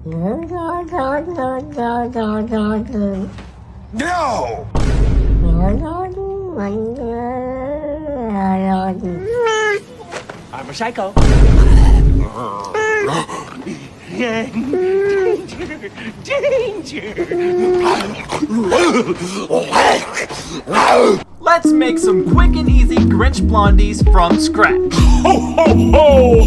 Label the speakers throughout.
Speaker 1: No!
Speaker 2: I'm a psycho.
Speaker 3: Let's make some quick and easy Grinch Blondies from scratch.
Speaker 1: Ho ho ho!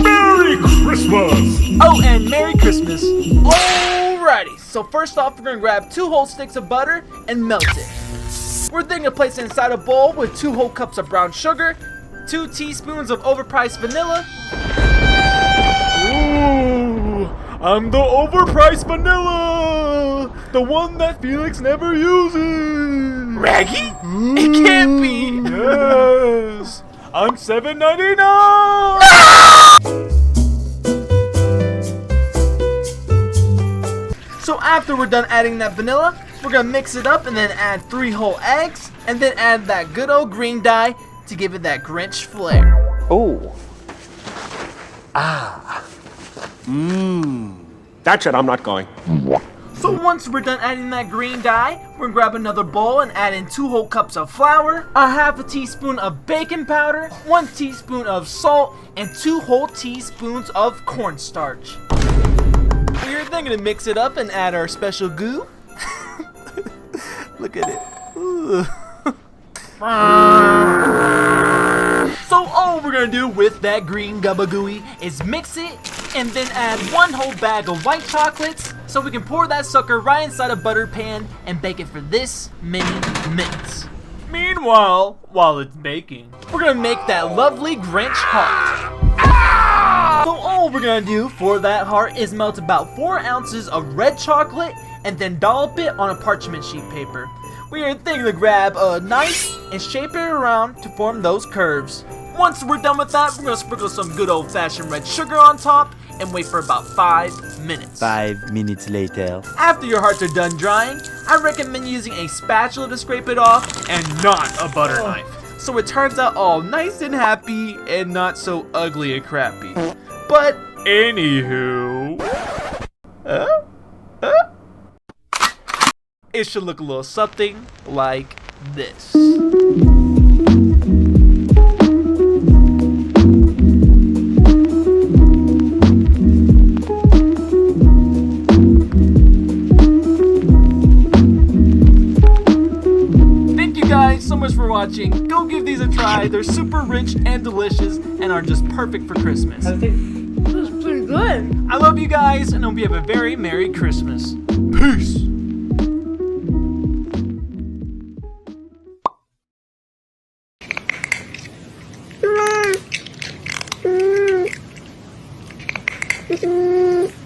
Speaker 1: Merry Christmas!
Speaker 3: Oh, and Merry Christmas. Alrighty, so first off, we're gonna grab 2 whole sticks of butter and melt it. We're then gonna place it inside a bowl with 2 whole cups of brown sugar, 2 teaspoons of overpriced vanilla. Ooh, I'm the overpriced vanilla! The one that Felix never uses!
Speaker 2: Raggy?
Speaker 3: It can't be! Yes! I'm $7.99! So after we're done adding that vanilla, we're gonna mix it up and then add 3 whole eggs, and then add that good old green dye to give it that Grinch flair.
Speaker 2: Oh. That's it, I'm not going.
Speaker 3: So once we're done adding that green dye, we're gonna grab another bowl and add in 2 whole cups of flour, a half a teaspoon of baking powder, 1 teaspoon of salt, and 2 whole teaspoons of cornstarch. We're then gonna mix it up and add our special goo. Look at it. Ooh. So all we're gonna do with that green gabagooey is mix it and then add 1 whole bag of white chocolates so we can pour that sucker right inside a buttered pan and bake it for this many minutes. Meanwhile, while it's baking, we're gonna make that lovely Grinch heart. So all we're gonna do for that heart is melt about 4 ounces of red chocolate and then dollop it on a parchment sheet paper. We are then gonna grab a knife and shape it around to form those curves. Once we're done with that, we're gonna sprinkle some good old-fashioned red sugar on top and wait for about 5 minutes.
Speaker 4: 5 minutes later.
Speaker 3: After your hearts are done drying, I recommend using a spatula to scrape it off and not a butter knife, so it turns out all nice and happy and not so ugly and crappy. But anywho, it should look a little something like this. Thank you guys so much for watching. Go give these a try. They're super rich and delicious and are just perfect for Christmas.
Speaker 5: I think this is pretty good.
Speaker 3: I love you guys and hope you have a very Merry Christmas. Peace.
Speaker 5: Mm-hmm.